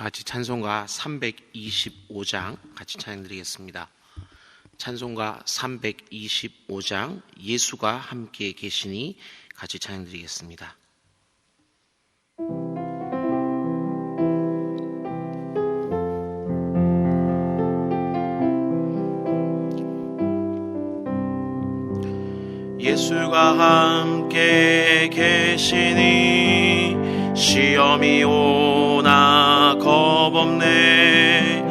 다 같이 찬송가 325장 같이 찬양드리겠습니다. 찬송가 325장 예수가 함께 계시니 같이 찬양드리겠습니다. 예수가 함께 계시니 시험이 오나 겁없네.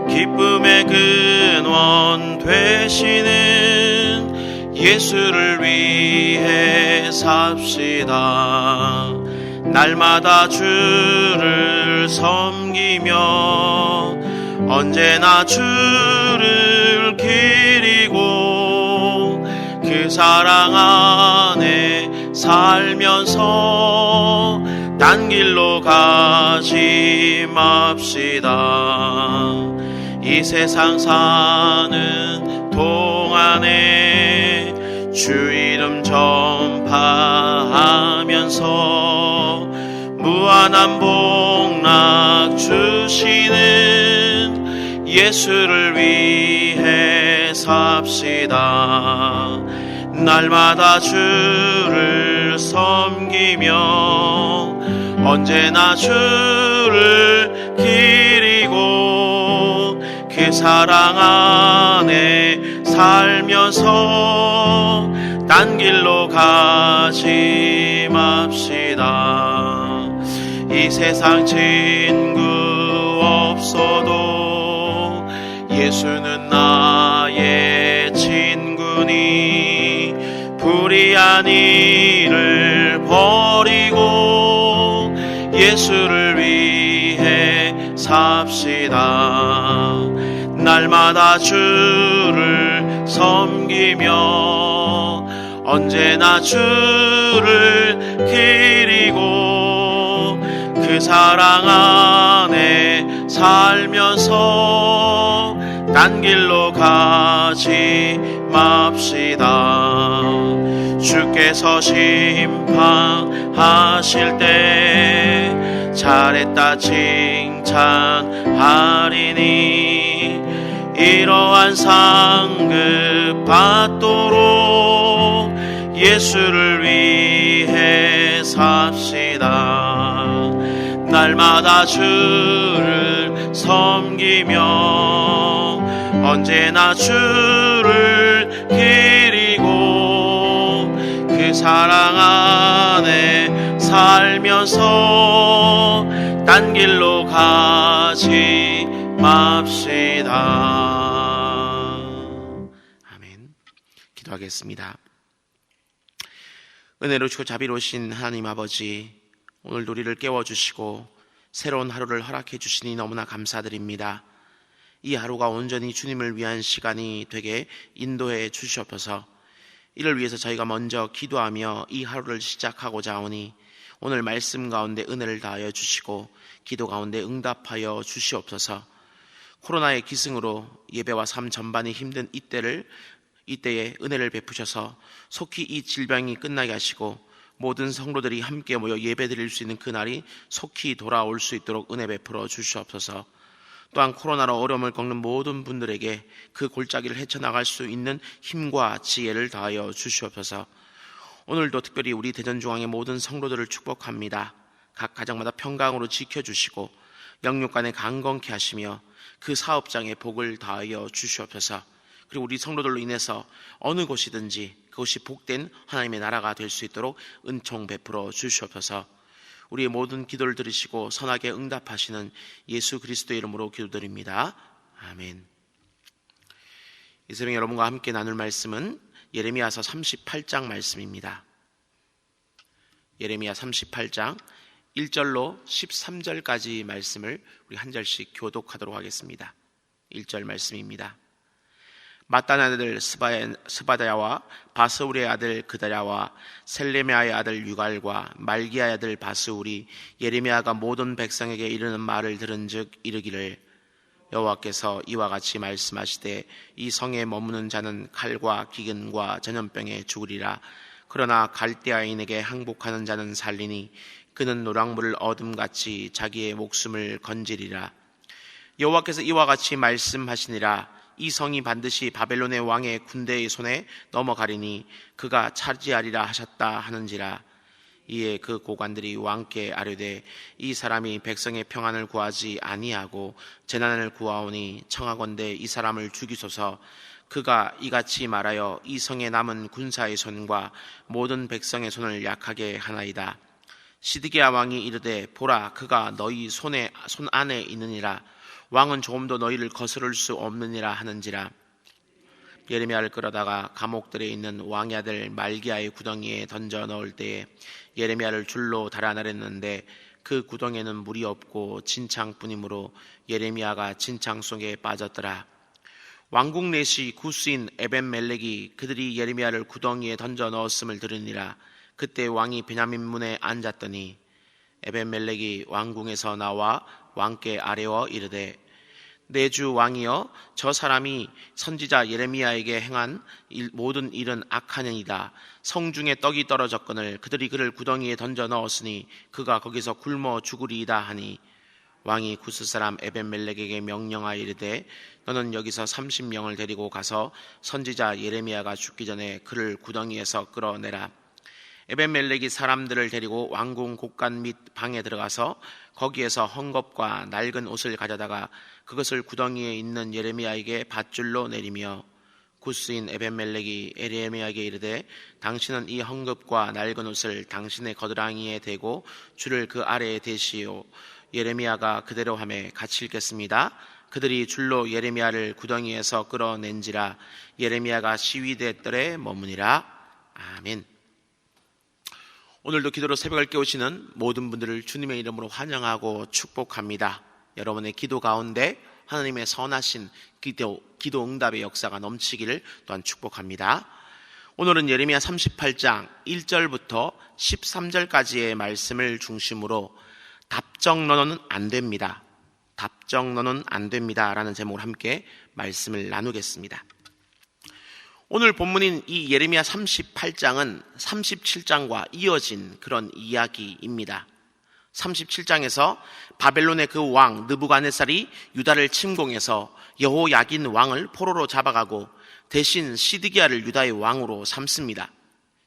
기쁨의 근원 되시는 예수를 위해 삽시다. 날마다 주를 섬기며 언제나 주를 기리고 그 사랑 안에 살면서 딴 길로 가지 맙시다. 이 세상 사는 동안에 주 이름 전파하면서 무한한 복락 주시는 예수를 위해 삽시다. 날마다 주를 섬기며 언제나 주를 기리고 그 사랑 안에 살면서 딴 길로 가지 맙시다. 이 세상 친구 없어도 예수는 나의 친구니 불의한 일을 버리고 예수를 위해 삽시다. 날마다 주를 섬기며 언제나 주를 기리고 그 사랑 안에 살면서 딴 길로 가지 맙시다. 주께서 심판하실 때 잘했다 칭찬하리니 이러한 상급 받도록 예수를 위해 삽시다. 날마다 주를 섬기며 언제나 주를 기리고 그 사랑 안에 살면서 딴 길로 가지 맙시다. 아멘. 기도하겠습니다. 은혜로우시고 자비로우신 하나님 아버지, 오늘도 우리를 깨워주시고 새로운 하루를 허락해 주시니 너무나 감사드립니다. 이 하루가 온전히 주님을 위한 시간이 되게 인도해 주시옵소서. 이를 위해서 저희가 먼저 기도하며 이 하루를 시작하고자 하오니 오늘 말씀 가운데 은혜를 다하여 주시고 기도 가운데 응답하여 주시옵소서. 코로나의 기승으로 예배와 삶 전반이 힘든 이때에 은혜를 베푸셔서 속히 이 질병이 끝나게 하시고 모든 성도들이 함께 모여 예배드릴 수 있는 그날이 속히 돌아올 수 있도록 은혜 베풀어 주시옵소서. 또한 코로나로 어려움을 겪는 모든 분들에게 그 골짜기를 헤쳐나갈 수 있는 힘과 지혜를 다하여 주시옵소서. 오늘도 특별히 우리 대전중앙의 모든 성도들을 축복합니다. 각 가정마다 평강으로 지켜주시고 영육간에 강건케 하시며 그 사업장에 복을 다하여 주시옵소서. 그리고 우리 성도들로 인해서 어느 곳이든지 그곳이 복된 하나님의 나라가 될 수 있도록 은총 베풀어 주시옵소서. 우리의 모든 기도를 들으시고 선하게 응답하시는 예수 그리스도의 이름으로 기도드립니다. 아멘. 이 새벽 여러분과 함께 나눌 말씀은 예레미야서 38장 말씀입니다. 예레미야 38장 1절로 13절까지 말씀을 우리 한 절씩 교독하도록 하겠습니다. 1절 말씀입니다. 마따의 아들 스바다야와 바스울의 아들 그다랴와 셀레미아의 아들 유갈과 말기야의 아들 바스울이 예레미야가 모든 백성에게 이르는 말을 들은즉 이르기를 여호와께서 이와 같이 말씀하시되 이 성에 머무는 자는 칼과 기근과 전염병에 죽으리라. 그러나 갈대아인에게 항복하는 자는 살리니 그는 노량물을 얻음같이 자기의 목숨을 건지리라. 여호와께서 이와 같이 말씀하시니라. 이 성이 반드시 바벨론의 왕의 군대의 손에 넘어가리니 그가 차지하리라 하셨다 하는지라. 이에 그 고관들이 왕께 아뢰되 이 사람이 백성의 평안을 구하지 아니하고 재난을 구하오니 청하건대 이 사람을 죽이소서. 그가 이같이 말하여 이 성에 남은 군사의 손과 모든 백성의 손을 약하게 하나이다. 시드기야 왕이 이르되 보라, 그가 너희 손 안에 있느니라. 왕은 조금도 너희를 거스를 수 없느니라 하는지라. 예레미야를 끌어다가 감옥들에 있는 왕의 아들 말기야의 구덩이에 던져 넣을 때에 예레미야를 줄로 달아내렸는데 그 구덩이에는 물이 없고 진창뿐이므로 예레미야가 진창 속에 빠졌더라. 왕국 내시 구스인 에벤멜렉이 그들이 예레미야를 구덩이에 던져 넣었음을 들으니라. 그때 왕이 베냐민 문에 앉았더니 에벤멜렉이 왕궁에서 나와 왕께 아뢰어 이르되 내 주 왕이여, 저 사람이 선지자 예레미야에게 행한 모든 일은 악하니이다. 성중에 떡이 떨어졌거늘 그들이 그를 구덩이에 던져 넣었으니 그가 거기서 굶어 죽으리이다 하니 왕이 구스 사람 에벤멜렉에게 명령하여 이르되 너는 여기서 30명을 데리고 가서 선지자 예레미야가 죽기 전에 그를 구덩이에서 끌어내라. 에벤멜렉이 사람들을 데리고 왕궁 곳간 및 방에 들어가서 거기에서 헝겊과 낡은 옷을 가져다가 그것을 구덩이에 있는 예레미야에게 밧줄로 내리며 구스인 에벤멜렉이 예레미야에게 이르되 당신은 이 헝겊과 낡은 옷을 당신의 거드랑이에 대고 줄을 그 아래에 대시오. 예레미야가 그대로 하매 같이 읽겠습니다. 그들이 줄로 예레미야를 구덩이에서 끌어낸지라. 예레미야가 시위대 뜰에 머무니라. 아멘. 오늘도 기도로 새벽을 깨우시는 모든 분들을 주님의 이름으로 환영하고 축복합니다. 여러분의 기도 가운데 하나님의 선하신 기도 응답의 역사가 넘치기를 또한 축복합니다. 오늘은 예레미야 38장 1절부터 13절까지의 말씀을 중심으로 답정 너는 안 됩니다. 답정 너는 안 됩니다 라는 제목으로 함께 말씀을 나누겠습니다. 오늘 본문인 이 예레미야 38장은 37장과 이어진 그런 이야기입니다. 37장에서 바벨론의 그 왕 느부갓네살이 유다를 침공해서 여호야긴 왕을 포로로 잡아가고 대신 시드기야를 유다의 왕으로 삼습니다.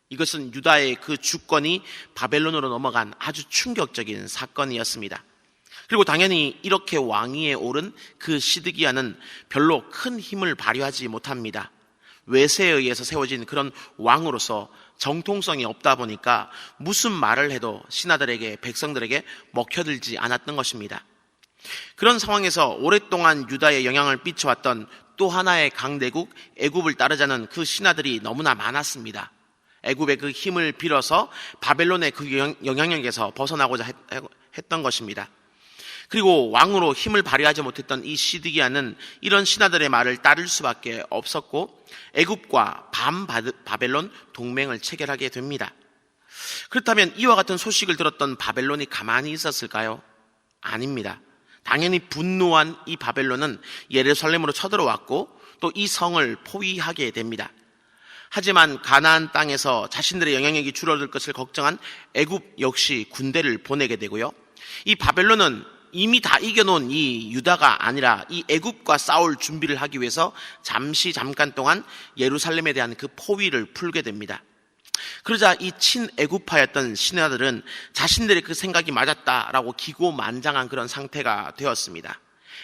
이것은 유다의 그 주권이 바벨론으로 넘어간 아주 충격적인 사건이었습니다. 그리고 당연히 이렇게 왕위에 오른 그 시드기야는 별로 큰 힘을 발휘하지 못합니다. 외세에 의해서 세워진 그런 왕으로서 정통성이 없다 보니까 무슨 말을 해도 신하들에게, 백성들에게 먹혀들지 않았던 것입니다. 그런 상황에서 오랫동안 유다에 영향을 끼쳐왔던 또 하나의 강대국 애굽을 따르자는 그 신하들이 너무나 많았습니다. 애굽의 그 힘을 빌어서 바벨론의 그 영향력에서 벗어나고자 했던 것입니다. 그리고 왕으로 힘을 발휘하지 못했던 이 시드기야는 이런 신하들의 말을 따를 수밖에 없었고 애굽과 반바벨론 동맹을 체결하게 됩니다. 그렇다면 이와 같은 소식을 들었던 바벨론이 가만히 있었을까요? 아닙니다. 당연히 분노한 이 바벨론은 예루살렘으로 쳐들어왔고 또 이 성을 포위하게 됩니다. 하지만 가나안 땅에서 자신들의 영향력이 줄어들 것을 걱정한 애굽 역시 군대를 보내게 되고요. 이 바벨론은 이미 다 이겨놓은 이 유다가 아니라 이 애굽과 싸울 준비를 하기 위해서 잠깐 동안 예루살렘에 대한 그 포위를 풀게 됩니다. 그러자 이 친애굽파였던 신하들은 자신들의 그 생각이 맞았다라고 기고만장한 그런 상태가 되었습니다.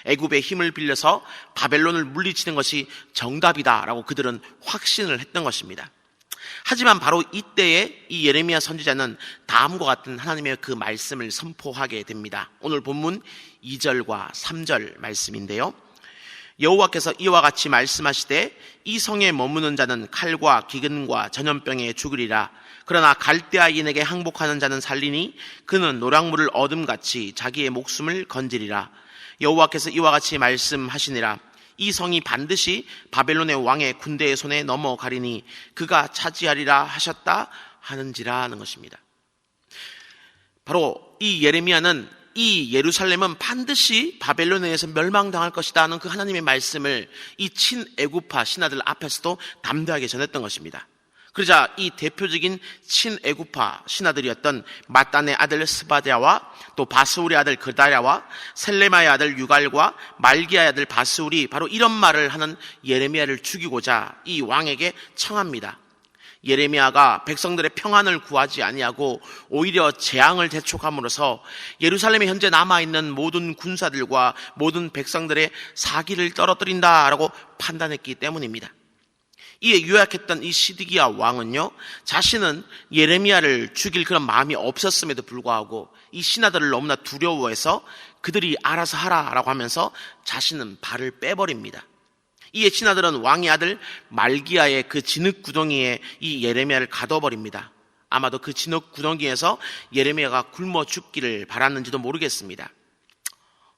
애굽의 힘을 빌려서 바벨론을 물리치는 것이 정답이다라고 그들은 확신을 했던 것입니다. 하지만 바로 이때에 이 예레미야 선지자는 다음과 같은 하나님의 그 말씀을 선포하게 됩니다. 오늘 본문 2절과 3절 말씀인데요. 여호와께서 이와 같이 말씀하시되 이 성에 머무는 자는 칼과 기근과 전염병에 죽으리라. 그러나 갈대아인에게 항복하는 자는 살리니 그는 노량물을 얻음같이 자기의 목숨을 건지리라. 여호와께서 이와 같이 말씀하시니라. 이 성이 반드시 바벨론의 왕의 군대의 손에 넘어가리니 그가 차지하리라 하셨다 하는지라 하는 것입니다. 바로 이 예레미야는 이 예루살렘은 반드시 바벨론에 의해서 멸망당할 것이다 하는 그 하나님의 말씀을 이 친애굽파 신하들 앞에서도 담대하게 전했던 것입니다. 그러자 이 대표적인 친애굽파 신하들이었던 mat단의 아들 스바랴와 또 바스울의 아들 그다랴와 셀레마의 아들 유갈과 말기야의 아들 바스울이 바로 이런 말을 하는 예레미야를 죽이고자 이 왕에게 청합니다. 예레미야가 백성들의 평안을 구하지 아니하고 오히려 재앙을 재촉함으로써 예루살렘에 현재 남아있는 모든 군사들과 모든 백성들의 사기를 떨어뜨린다라고 판단했기 때문입니다. 이에 유약했던 이 시드기야 왕은요, 자신은 예레미야를 죽일 그런 마음이 없었음에도 불구하고 이 신하들을 너무나 두려워해서 그들이 알아서 하라라고 하면서 자신은 발을 빼버립니다. 이에 신하들은 왕의 아들 말기야의 그 진흙 구덩이에 이 예레미야를 가둬버립니다. 아마도 그 진흙 구덩이에서 예레미야가 굶어 죽기를 바랐는지도 모르겠습니다.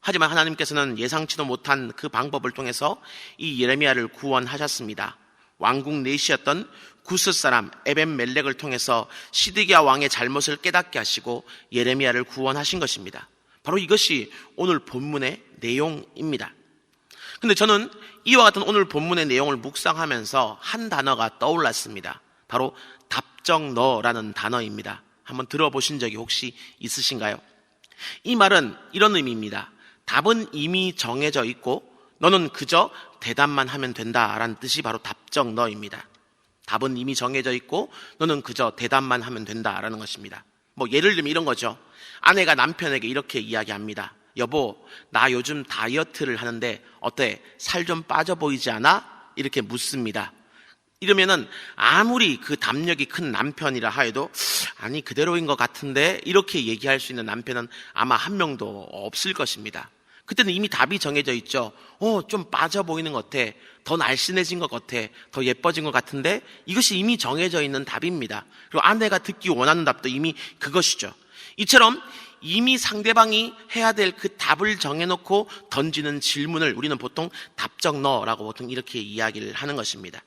하지만 하나님께서는 예상치도 못한 그 방법을 통해서 이 예레미야를 구원하셨습니다. 왕국 내시였던 구스 사람 에벤멜렉을 통해서 시드기야 왕의 잘못을 깨닫게 하시고 예레미야를 구원하신 것입니다. 바로 이것이 오늘 본문의 내용입니다. 근데 저는 이와 같은 오늘 본문의 내용을 묵상하면서 한 단어가 떠올랐습니다. 바로 답정너라는 단어입니다. 한번 들어보신 적이 혹시 있으신가요? 이 말은 이런 의미입니다. 답은 이미 정해져 있고 너는 그저 대답만 하면 된다라는 뜻이 바로 답정너입니다. 답은 이미 정해져 있고 너는 그저 대답만 하면 된다라는 것입니다. 예를 들면 이런 거죠. 아내가 남편에게 이렇게 이야기합니다. 여보, 나 요즘 다이어트를 하는데 어때? 살 좀 빠져 보이지 않아? 이렇게 묻습니다. 이러면은 아무리 그 담력이 큰 남편이라 하여도 아니 그대로인 것 같은데 이렇게 얘기할 수 있는 남편은 아마 한 명도 없을 것입니다. 그때는 이미 답이 정해져 있죠. 좀 빠져 보이는 것 같아. 더 날씬해진 것 같아. 더 예뻐진 것 같은데 이것이 이미 정해져 있는 답입니다. 그리고 아내가 듣기 원하는 답도 이미 그것이죠. 이처럼 이미 상대방이 해야 될 그 답을 정해놓고 던지는 질문을 우리는 보통 답정너라고 보통 이렇게 이야기를 하는 것입니다.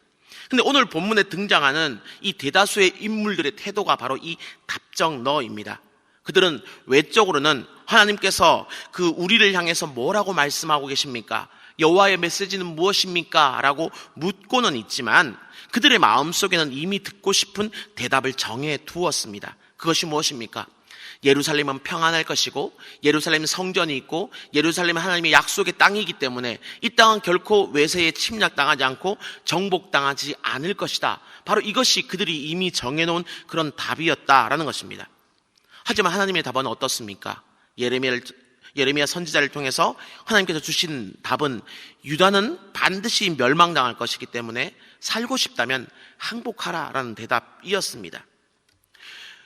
근데 오늘 본문에 등장하는 이 대다수의 인물들의 태도가 바로 이 답정너입니다. 그들은 외적으로는 하나님께서 그 우리를 향해서 뭐라고 말씀하고 계십니까? 여호와의 메시지는 무엇입니까? 라고 묻고는 있지만 그들의 마음속에는 이미 듣고 싶은 대답을 정해 두었습니다. 그것이 무엇입니까? 예루살렘은 평안할 것이고 예루살렘 성전이 있고 예루살렘은 하나님의 약속의 땅이기 때문에 이 땅은 결코 외세에 침략당하지 않고 정복당하지 않을 것이다. 바로 이것이 그들이 이미 정해놓은 그런 답이었다라는 것입니다. 하지만 하나님의 답은 어떻습니까? 예레미야 선지자를 통해서 하나님께서 주신 답은 유다는 반드시 멸망당할 것이기 때문에 살고 싶다면 항복하라라는 대답이었습니다.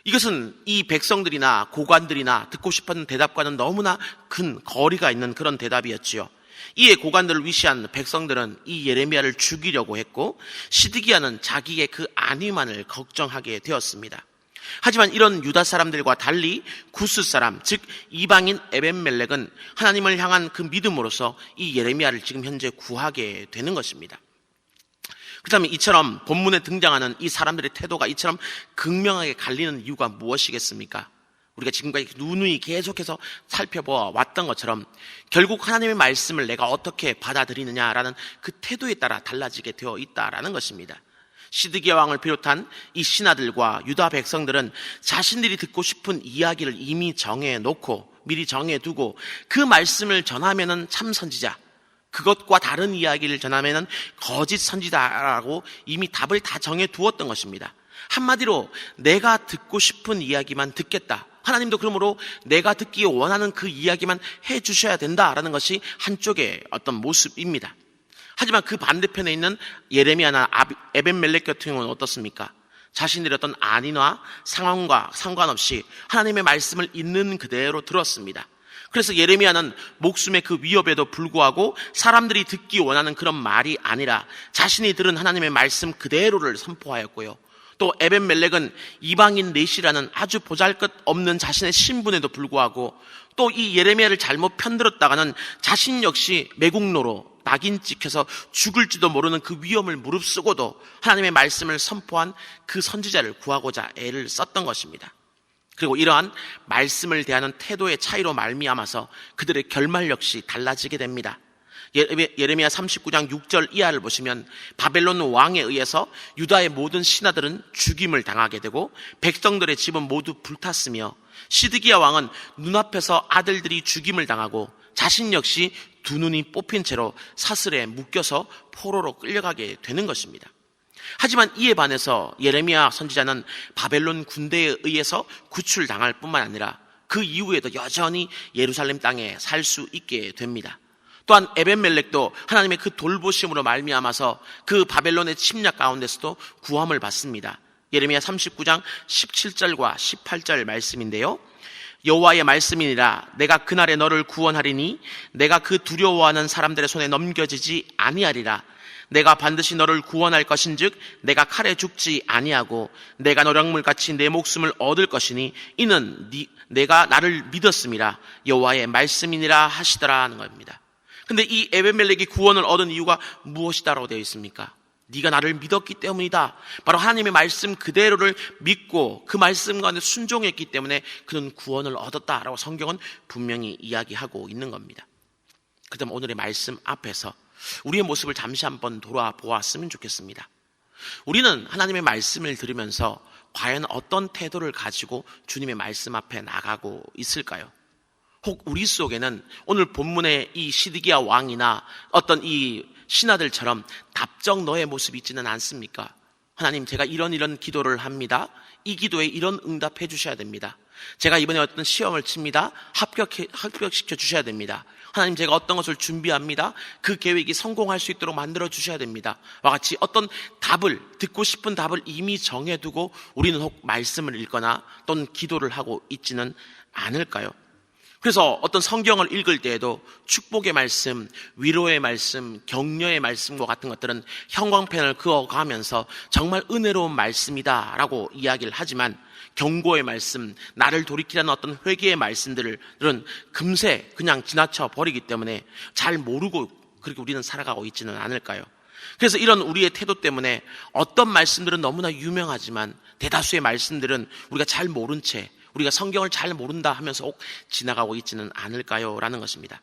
이것은 이 백성들이나 고관들이나 듣고 싶은 대답과는 너무나 큰 거리가 있는 그런 대답이었지요. 이에 고관들을 위시한 백성들은 이 예레미야를 죽이려고 했고 시드기야는 자기의 그 안위만을 걱정하게 되었습니다. 하지만 이런 유다 사람들과 달리 구스 사람, 즉 이방인 에벤멜렉은 하나님을 향한 그 믿음으로써 이 예레미야를 지금 현재 구하게 되는 것입니다. 그렇다면 이처럼 본문에 등장하는 이 사람들의 태도가 이처럼 극명하게 갈리는 이유가 무엇이겠습니까? 우리가 지금까지 누누이 계속해서 살펴보아 왔던 것처럼 결국 하나님의 말씀을 내가 어떻게 받아들이느냐라는 그 태도에 따라 달라지게 되어 있다라는 것입니다. 시드기야 왕을 비롯한 이 신하들과 유다 백성들은 자신들이 듣고 싶은 이야기를 이미 정해놓고 미리 정해두고 그 말씀을 전하면은 참 선지자, 그것과 다른 이야기를 전하면은 거짓 선지자라고 이미 답을 다 정해두었던 것입니다. 한마디로 내가 듣고 싶은 이야기만 듣겠다. 하나님도 그러므로 내가 듣기 원하는 그 이야기만 해주셔야 된다라는 것이 한쪽의 어떤 모습입니다. 하지만 그 반대편에 있는 예레미야나 에벤멜렉 같은 경우는 어떻습니까? 자신들의 어떤 안위나 상황과 상관없이 하나님의 말씀을 있는 그대로 들었습니다. 그래서 예레미야는 목숨의 그 위협에도 불구하고 사람들이 듣기 원하는 그런 말이 아니라 자신이 들은 하나님의 말씀 그대로를 선포하였고요. 또 에벤멜렉은 이방인 넷이라는 아주 보잘것없는 자신의 신분에도 불구하고 또 이 예레미야를 잘못 편들었다가는 자신 역시 매국노로 낙인 찍혀서 죽을지도 모르는 그 위험을 무릅쓰고도 하나님의 말씀을 선포한 그 선지자를 구하고자 애를 썼던 것입니다. 그리고 이러한 말씀을 대하는 태도의 차이로 말미암아서 그들의 결말 역시 달라지게 됩니다. 예레미야 39장 6절 이하를 보시면 바벨론 왕에 의해서 유다의 모든 신하들은 죽임을 당하게 되고 백성들의 집은 모두 불탔으며 시드기야 왕은 눈앞에서 아들들이 죽임을 당하고 자신 역시 두 눈이 뽑힌 채로 사슬에 묶여서 포로로 끌려가게 되는 것입니다. 하지만 이에 반해서 예레미야 선지자는 바벨론 군대에 의해서 구출당할 뿐만 아니라 그 이후에도 여전히 예루살렘 땅에 살 수 있게 됩니다. 또한 에벤멜렉도 하나님의 그 돌보심으로 말미암아서 그 바벨론의 침략 가운데서도 구함을 받습니다. 예레미야 39장 17절과 18절 말씀인데요. 여호와의 말씀이니라 내가 그날에 너를 구원하리니 내가 그 두려워하는 사람들의 손에 넘겨지지 아니하리라. 내가 반드시 너를 구원할 것인즉 내가 칼에 죽지 아니하고 내가 노량물같이 내 목숨을 얻을 것이니 이는 내가 나를 믿었음이라 여호와의 말씀이니라 하시더라 하는 겁니다. 근데 이 에벤멜렉이 구원을 얻은 이유가 무엇이다라고 되어 있습니까? 네가 나를 믿었기 때문이다. 바로 하나님의 말씀 그대로를 믿고 그 말씀 가운데 순종했기 때문에 그는 구원을 얻었다라고 성경은 분명히 이야기하고 있는 겁니다. 그다음 오늘의 말씀 앞에서 우리의 모습을 잠시 한번 돌아보았으면 좋겠습니다. 우리는 하나님의 말씀을 들으면서 과연 어떤 태도를 가지고 주님의 말씀 앞에 나가고 있을까요? 혹 우리 속에는 오늘 본문의 이 시드기야 왕이나 어떤 이 신하들처럼 답정너의 모습이 있지는 않습니까? 하나님, 제가 이런 기도를 합니다. 이 기도에 이런 응답해 주셔야 됩니다. 제가 이번에 어떤 시험을 칩니다. 합격시켜 주셔야 됩니다. 하나님, 제가 어떤 것을 준비합니다. 그 계획이 성공할 수 있도록 만들어 주셔야 됩니다. 와 같이 어떤 답을, 듣고 싶은 답을 이미 정해두고 우리는 혹 말씀을 읽거나 또는 기도를 하고 있지는 않을까요? 그래서 어떤 성경을 읽을 때에도 축복의 말씀, 위로의 말씀, 격려의 말씀과 같은 것들은 형광펜을 그어가면서 정말 은혜로운 말씀이다라고 이야기를 하지만 경고의 말씀, 나를 돌이키라는 어떤 회개의 말씀들은 금세 그냥 지나쳐 버리기 때문에 잘 모르고 그렇게 우리는 살아가고 있지는 않을까요? 그래서 이런 우리의 태도 때문에 어떤 말씀들은 너무나 유명하지만 대다수의 말씀들은 우리가 잘 모른 채 우리가 성경을 잘 모른다 하면서 꼭 지나가고 있지는 않을까요? 라는 것입니다.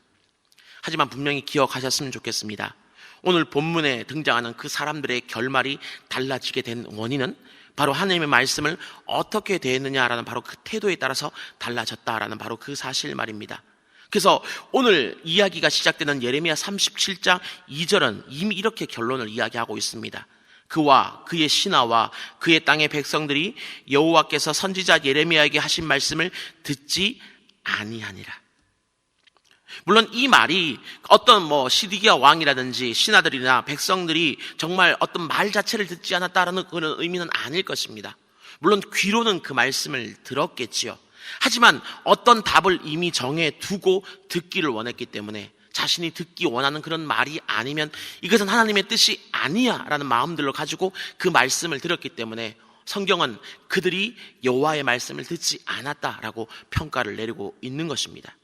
하지만 분명히 기억하셨으면 좋겠습니다. 오늘 본문에 등장하는 그 사람들의 결말이 달라지게 된 원인은 바로 하나님의 말씀을 어떻게 대했느냐라는 바로 그 태도에 따라서 달라졌다라는 바로 그 사실 말입니다. 그래서 오늘 이야기가 시작되는 예레미야 37장 2절은 이미 이렇게 결론을 이야기하고 있습니다. 그와 그의 신하와 그의 땅의 백성들이 여호와께서 선지자 예레미야에게 하신 말씀을 듣지 아니하니라. 물론 이 말이 어떤 시드기야 왕이라든지 신하들이나 백성들이 정말 어떤 말 자체를 듣지 않았다라는 그런 의미는 아닐 것입니다. 물론 귀로는 그 말씀을 들었겠지요. 하지만 어떤 답을 이미 정해두고 듣기를 원했기 때문에 자신이 듣기 원하는 그런 말이 아니면 이것은 하나님의 뜻이 아니야 라는 마음들로 가지고 그 말씀을 들었기 때문에 성경은 그들이 여호와의 말씀을 듣지 않았다라고 평가를 내리고 있는 것입니다.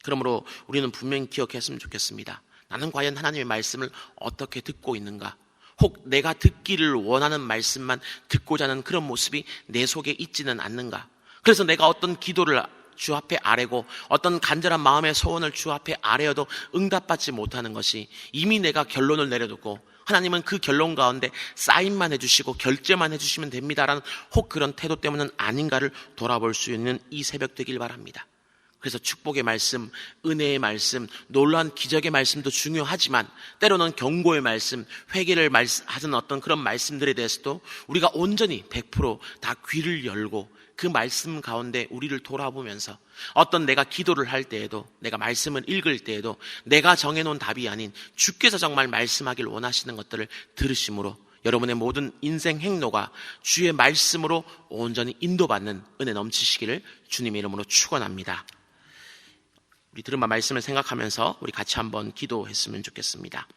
그러므로 우리는 분명히 기억했으면 좋겠습니다. 나는 과연 하나님의 말씀을 어떻게 듣고 있는가? 혹 내가 듣기를 원하는 말씀만 듣고자 하는 그런 모습이 내 속에 있지는 않는가? 그래서 내가 어떤 기도를 주 앞에 아뢰고 어떤 간절한 마음의 소원을 주 앞에 아뢰어도 응답받지 못하는 것이 이미 내가 결론을 내려두고 하나님은 그 결론 가운데 사인만 해주시고 결제만 해주시면 됩니다라는 혹 그런 태도 때문은 아닌가를 돌아볼 수 있는 이 새벽 되길 바랍니다. 그래서 축복의 말씀, 은혜의 말씀, 놀라운 기적의 말씀도 중요하지만 때로는 경고의 말씀, 회개를 하는 어떤 그런 말씀들에 대해서도 우리가 온전히 100% 귀를 열고 그 말씀 가운데 우리를 돌아보면서 어떤 내가 기도를 할 때에도 내가 말씀을 읽을 때에도 내가 정해놓은 답이 아닌 주께서 정말 말씀하길 원하시는 것들을 들으심으로 여러분의 모든 인생 행로가 주의 말씀으로 온전히 인도받는 은혜 넘치시기를 주님의 이름으로 축원합니다. 우리 들은 말씀을 생각하면서 우리 같이 한번 기도했으면 좋겠습니다.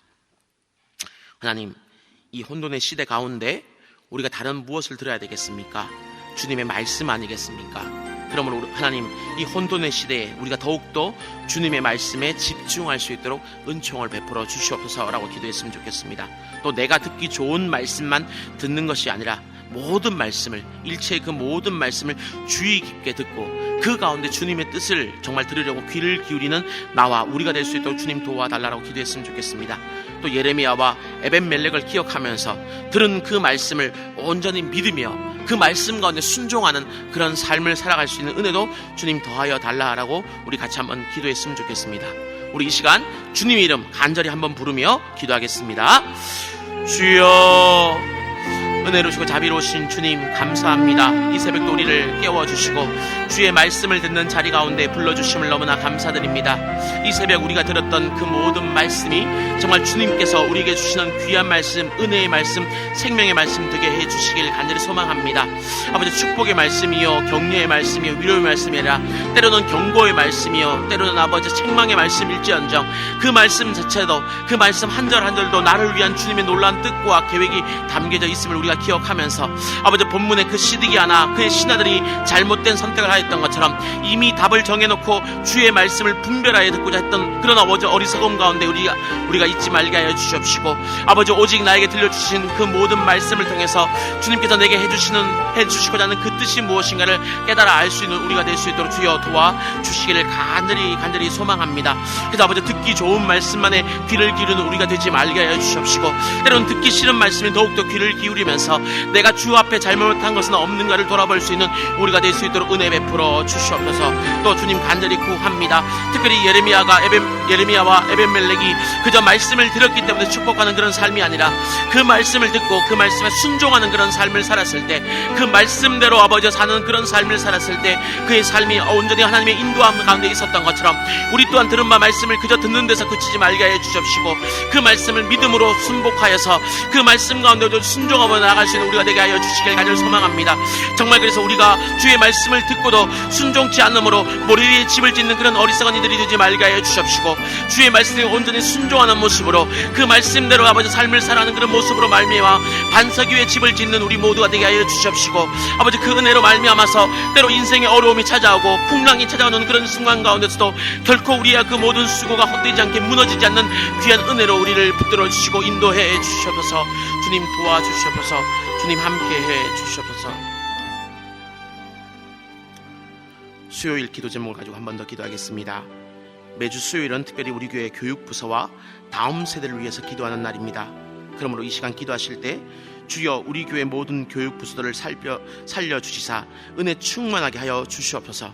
하나님, 이 혼돈의 시대 가운데 우리가 다른 무엇을 들어야 되겠습니까? 주님의 말씀 아니겠습니까? 그러므로 하나님, 이 혼돈의 시대에 우리가 더욱더 주님의 말씀에 집중할 수 있도록 은총을 베풀어 주시옵소서라고 기도했으면 좋겠습니다. 또 내가 듣기 좋은 말씀만 듣는 것이 아니라 모든 말씀을, 일체의 그 모든 말씀을 주의 깊게 듣고 그 가운데 주님의 뜻을 정말 들으려고 귀를 기울이는 나와 우리가 될 수 있도록 주님 도와달라고 기도했으면 좋겠습니다. 또 예레미야와 에벤멜렉을 기억하면서 들은 그 말씀을 온전히 믿으며 그 말씀 가운데 순종하는 그런 삶을 살아갈 수 있는 은혜도 주님 더하여 달라라고 우리 같이 한번 기도했으면 좋겠습니다. 우리 이 시간 주님의 이름 간절히 한번 부르며 기도하겠습니다. 주여, 은혜로우시고 자비로우신 주님 감사합니다. 이 새벽도 우리를 깨워주시고 주의 말씀을 듣는 자리 가운데 불러주심을 너무나 감사드립니다. 이 새벽 우리가 들었던 그 모든 말씀이 정말 주님께서 우리에게 주시는 귀한 말씀, 은혜의 말씀, 생명의 말씀 되게 해주시길 간절히 소망합니다. 아버지, 축복의 말씀이요, 격려의 말씀이요, 위로의 말씀이 아니라 때로는 경고의 말씀이요, 때로는 아버지 책망의 말씀일지언정 그 말씀 자체도, 그 말씀 한절 한절도 나를 위한 주님의 놀라운 뜻과 계획이 담겨져 있음을 우리가 기억하면서 아버지, 본문의 그 시드기 하나 그의 신하들이 잘못된 선택을 하였던 것처럼 이미 답을 정해놓고 주의 말씀을 분별하여 듣고자 했던 그런 아버지 어리석음 가운데 우리가 잊지 말게 하여 주시옵시고, 아버지, 오직 나에게 들려주신 그 모든 말씀을 통해서 주님께서 내게 해주시고자 하는 그 뜻이 무엇인가를 깨달아 알 수 있는 우리가 될 수 있도록 주여 도와주시기를 간절히 소망합니다. 그래서 아버지, 듣기 좋은 말씀만에 귀를 기울이는 우리가 되지 말게 하여 주시옵시고, 때로는 듣기 싫은 말씀에 더욱더 귀를 기울이면서 내가 주 앞에 잘못한 것은 없는가를 돌아볼 수 있는 우리가 될 수 있도록 은혜 베풀어 주시옵소서. 또 주님 간절히 구합니다. 특별히 예레미야와 에벤멜렉이 그저 말씀을 들었기 때문에 축복하는 그런 삶이 아니라 그 말씀을 듣고 그 말씀에 순종하는 그런 삶을 살았을 때, 그 말씀대로 아버지 사는 그런 삶을 살았을 때 그의 삶이 온전히 하나님의 인도함 가운데 있었던 것처럼 우리 또한 들은 바 말씀을 그저 듣는 데서 그치지 말게 해 주십시고, 그 말씀을 믿음으로 순복하여서 그 말씀 가운데 순종하며 나아갈 수 있는 우리가 되게 하여 주시길 간절히 소망합니다. 정말 그래서 우리가 주의 말씀을 듣고도 순종치 않으므로 머리 위에 집을 짓는 그런 어리석은 이들이 되지 말게 하여 주십시고, 주의 말씀에 온전히 순종하는 모습으로 그 말씀대로 아버지 삶을 살아가는 그런 모습으로 말미암아 반석 위에 집을 짓는 우리 모두가 되게 하여 주십시고, 아버지, 그 은혜로 말미암아서 때로 인생의 어려움이 찾아오고 풍랑이 찾아오는 그런 순간 가운데서도 결코 우리의 그 모든 수고가 헛되지 않게 무너지지 않는 귀한 은혜로 우리를 붙들어 주시고 인도해 주시옵소서. 주님 도와주시옵소서. 주님 함께해 주시옵소서. 수요일 기도 제목을 가지고 한 번 더 기도하겠습니다. 매주 수요일은 특별히 우리 교회 교육부서와 다음 세대를 위해서 기도하는 날입니다. 그러므로 이 시간 기도하실 때 주여 우리 교회 모든 교육부서들을 살려주시사 은혜 충만하게 하여 주시옵소서.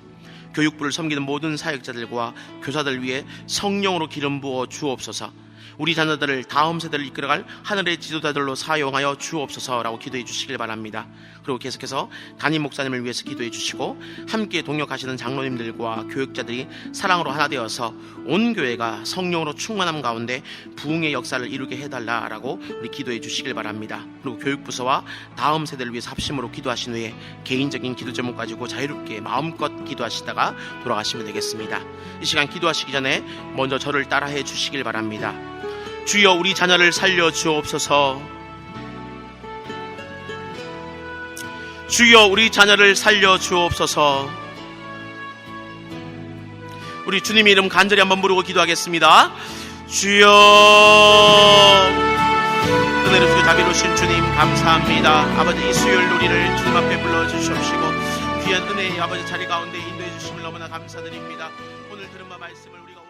교육부를 섬기는 모든 사역자들과 교사들 위해 성령으로 기름 부어 주옵소서. 우리 자녀들을 다음 세대를 이끌어갈 하늘의 지도자들로 사용하여 주옵소서라고 기도해 주시길 바랍니다. 그리고 계속해서 담임 목사님을 위해서 기도해 주시고, 함께 동역하시는 장로님들과 교육자들이 사랑으로 하나 되어서 온 교회가 성령으로 충만함 가운데 부흥의 역사를 이루게 해달라라고 우리 기도해 주시길 바랍니다. 그리고 교육부서와 다음 세대를 위해서 합심으로 기도하신 후에 개인적인 기도 제목 가지고 자유롭게 마음껏 기도하시다가 돌아가시면 되겠습니다. 이 시간 기도하시기 전에 먼저 저를 따라해 주시길 바랍니다. 주여 우리 자녀를 살려 주옵소서. 주여 우리 자녀를 살려 주옵소서. 우리 주님의 이름 간절히 한번 부르고 기도하겠습니다. 주여. 은혜를 주시고 자비로우신 주님 감사합니다. 아버지, 이 수요일 우리를 주님 앞에 불러주시옵시고 귀한 은혜의 아버지 자리 가운데 인도해 주심을 너무나 감사드립니다. 오늘 들은 바 말씀을 우리가